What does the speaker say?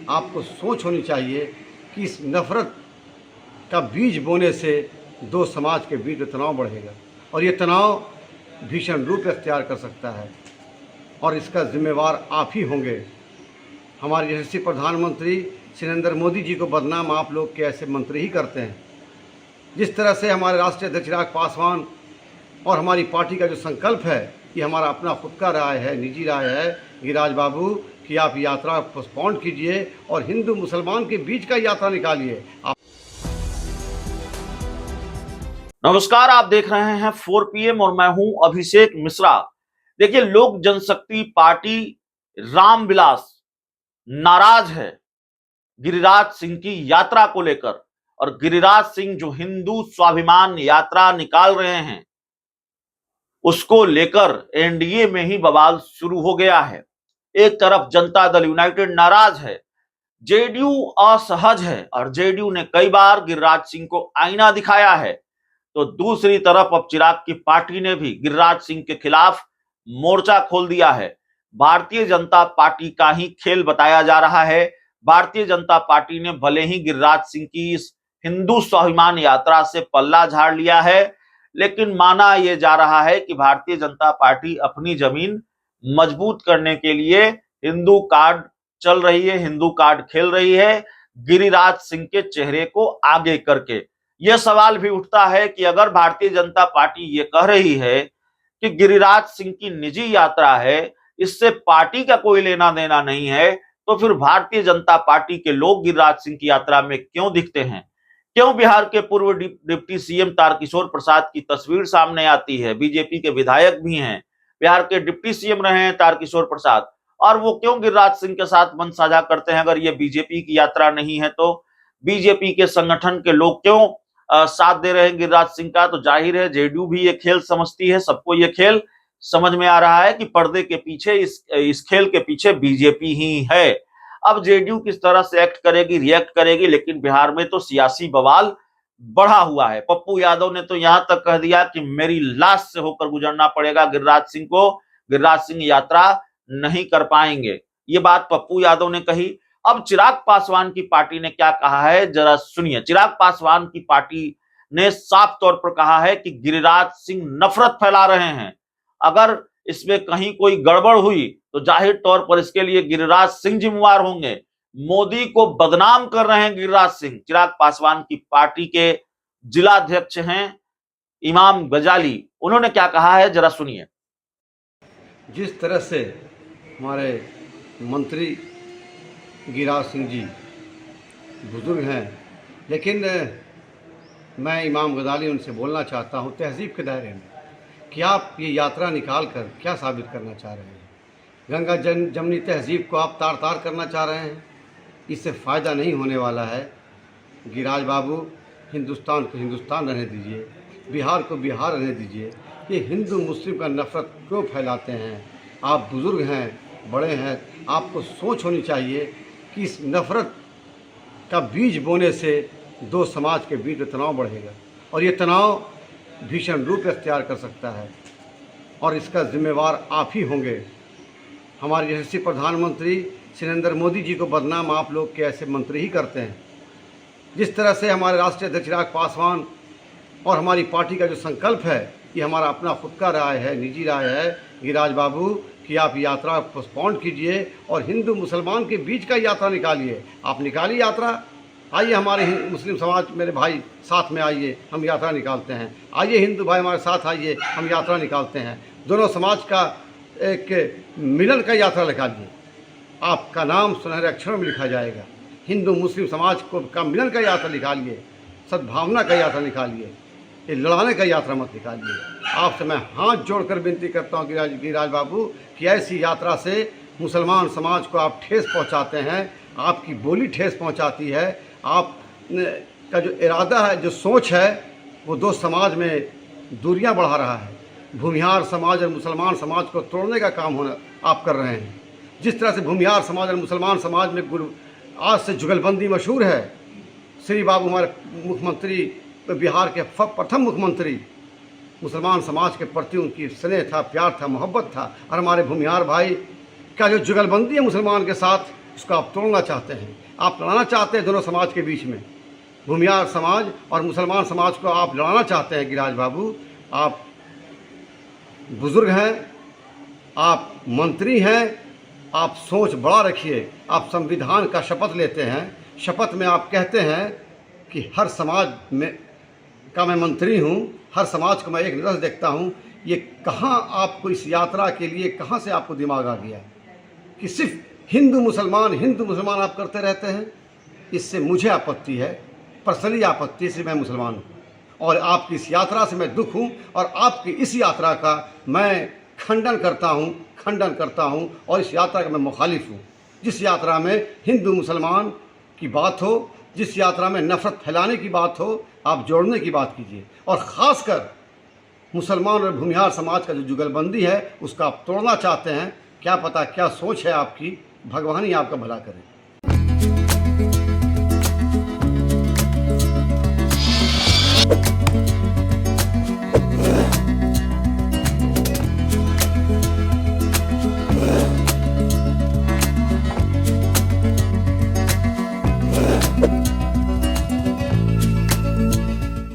आपको सोच होनी चाहिए कि इस नफ़रत का बीज बोने से दो समाज के बीच में तनाव बढ़ेगा और ये तनाव भीषण रूप अख्तियार कर सकता है और इसका जिम्मेवार आप ही होंगे। हमारे यशस्वी प्रधानमंत्री श्री नरेंद्र मोदी जी को बदनाम आप लोग के ऐसे मंत्री ही करते हैं। जिस तरह से हमारे राष्ट्रीय अध्यक्ष चिराग पासवान और हमारी पार्टी का जो संकल्प है कि हमारा अपना खुद का राय है, निजी राय है गिरिराज बाबू कि आप यात्रा पोस्टपोन कीजिए और हिंदू मुसलमान के बीच का यात्रा निकालिए। नमस्कार, आप देख रहे हैं 4 PM और मैं हूं अभिषेक मिश्रा। देखिए, लोक जनशक्ति पार्टी रामविलास नाराज है गिरिराज सिंह की यात्रा को लेकर और गिरिराज सिंह जो हिंदू स्वाभिमान यात्रा निकाल रहे हैं उसको लेकर एनडीए में ही बवाल शुरू हो गया है। एक तरफ जनता दल यूनाइटेड नाराज है, जेडीयू असहज है और जेडीयू ने कई बार गिरिराज सिंह को आईना दिखाया है, तो दूसरी तरफ अब चिराग की पार्टी ने भी गिरिराज सिंह के खिलाफ मोर्चा खोल दिया है। भारतीय जनता पार्टी का ही खेल बताया जा रहा है। भारतीय जनता पार्टी ने भले ही गिरिराज सिंह की इस हिंदू स्वाभिमान यात्रा से पल्ला झाड़ लिया है, लेकिन माना यह जा रहा है कि भारतीय जनता पार्टी अपनी जमीन मजबूत करने के लिए हिंदू कार्ड चल रही है, हिंदू कार्ड खेल रही है गिरिराज सिंह के चेहरे को आगे करके। यह सवाल भी उठता है कि अगर भारतीय जनता पार्टी ये कह रही है कि गिरिराज सिंह की निजी यात्रा है, इससे पार्टी का कोई लेना देना नहीं है, तो फिर भारतीय जनता पार्टी के लोग गिरिराज सिंह की यात्रा में क्यों दिखते हैं? क्यों बिहार के पूर्व डिप्टी सीएम तारकिशोर प्रसाद की तस्वीर सामने आती है? बीजेपी के विधायक भी हैं, बिहार के डिप्टी सीएम रहे हैं तारकिशोर प्रसाद, और वो क्यों गिरिराज सिंह के साथ मन साझा करते हैं? अगर ये बीजेपी की यात्रा नहीं है तो बीजेपी के संगठन के लोग क्यों साथ दे रहे हैं गिरिराज सिंह का? तो जाहिर है जेडीयू भी ये खेल समझती है, सबको ये खेल समझ में आ रहा है कि पर्दे के पीछे इस खेल के पीछे बीजेपी ही है। अब जेडीयू किस तरह से एक्ट करेगी, रिएक्ट करेगी, लेकिन बिहार में तो सियासी बवाल बढ़ा हुआ है। पप्पू यादव ने तो यहां तक कह दिया कि मेरी लाश से होकर गुजरना पड़ेगा गिरिराज सिंह को, गिरिराज सिंह यात्रा नहीं कर पाएंगे। ये बात पप्पू यादव ने कही। अब चिराग पासवान की पार्टी ने क्या कहा है जरा सुनिए। चिराग पासवान की पार्टी ने साफ तौर पर कहा है कि गिरिराज सिंह नफरत फैला रहे हैं, अगर इसमें कहीं कोई गड़बड़ हुई तो जाहिर तौर पर इसके लिए गिरिराज सिंह जिम्मेवार होंगे। मोदी को बदनाम कर रहे हैं गिरिराज सिंह। चिराग पासवान की पार्टी के जिला अध्यक्ष हैं इमाम गजाली, उन्होंने क्या कहा है जरा सुनिए। जिस तरह से हमारे मंत्री गिरिराज सिंह जी बुजुर्ग हैं, लेकिन मैं इमाम गजाली उनसे बोलना चाहता हूं तहजीब के दायरे में कि आप ये यात्रा निकाल कर क्या साबित करना चाह रहे हैं? गंगा जमनी तहजीब को आप तार तार करना चाह रहे हैं। इससे फ़ायदा नहीं होने वाला है। गिरिराज बाबू, हिंदुस्तान को हिंदुस्तान रहने दीजिए, बिहार को बिहार रहने दीजिए। ये हिंदू मुस्लिम का नफ़रत क्यों फैलाते हैं? आप बुज़ुर्ग हैं, बड़े हैं, आपको सोच होनी चाहिए कि इस नफ़रत का बीज बोने से दो समाज के बीच में तनाव बढ़ेगा और ये तनाव भीषण रूप अख्तियार कर सकता है और इसका जिम्मेवार आप ही होंगे। हमारे यशस्वी प्रधानमंत्री श्री नरेंद्र मोदी जी को बदनाम आप लोग के ऐसे मंत्री ही करते हैं। जिस तरह से हमारे राष्ट्रीय अध्यक्ष चिराग पासवान और हमारी पार्टी का जो संकल्प है कि हमारा अपना खुद का राय है, निजी राय है गिरिराज बाबू कि आप यात्रा पोस्टपोन कीजिए और हिंदू मुसलमान के बीच का यात्रा निकालिए। आप निकालिए यात्रा, आइए हमारे मुस्लिम समाज मेरे भाई साथ में आइए, हम यात्रा निकालते हैं। आइए हिंदू भाई हमारे साथ आइए, हम यात्रा निकालते हैं। दोनों समाज का एक मिलन का यात्रा निकालिए। आपका नाम सुनहरे अक्षरों में लिखा जाएगा। हिंदू मुस्लिम समाज को का मिलन का यात्रा निकालिए, सद्भावना का यात्रा निकालिए, ये लड़ाने का यात्रा मत निकालिए। आपसे मैं हाथ जोड़कर विनती करता हूँ गिरिराज बाबू कि ऐसी यात्रा से मुसलमान समाज को आप ठेस पहुँचाते हैं, आपकी बोली ठेस पहुँचाती है। आप का जो इरादा है, जो सोच है, वो दो समाज में दूरियां बढ़ा रहा है। भूमिहार समाज और मुसलमान समाज को तोड़ने का काम आप कर रहे हैं। जिस तरह से भूमिहार समाज और मुसलमान समाज में आज से जुगलबंदी मशहूर है। श्री बाबू हमारे मुख्यमंत्री, बिहार के प्रथम मुख्यमंत्री, मुसलमान समाज के प्रति उनकी स्नेह था, प्यार था, मोहब्बत था। और हमारे भूमिहार भाई का जो जुगलबंदी है मुसलमान के साथ, उसको आप तोड़ना चाहते हैं, आप लड़ाना चाहते हैं दोनों समाज के बीच में। भूमिहार समाज और मुसलमान समाज को आप लड़ाना चाहते हैं गिरिराज बाबू। आप बुजुर्ग हैं, आप मंत्री हैं, आप सोच बड़ा रखिए। आप संविधान का शपथ लेते हैं, शपथ में आप कहते हैं कि हर समाज में का मैं मंत्री हूँ, हर समाज को मैं एक नज़र देखता हूँ। ये कहाँ आपको इस यात्रा के लिए कहाँ से आपको दिमाग आ गया कि सिर्फ हिंदू मुसलमान आप करते रहते हैं? इससे मुझे आपत्ति है, पर्सनली आपत्ति से। मैं मुसलमान हूँ और आपकी इस यात्रा से मैं दुख हूँ और आपकी इस यात्रा का मैं खंडन करता हूँ और इस यात्रा का मैं मुखालिफ हूँ। जिस यात्रा में हिंदू मुसलमान की बात हो, जिस यात्रा में नफरत फैलाने की बात हो, आप जोड़ने की बात कीजिए। और ख़ासकर मुसलमान और भूमिहार समाज का जो जुगलबंदी है उसका आप तोड़ना चाहते हैं। क्या पता क्या सोच है आपकी, भगवान ही आपका भला करे।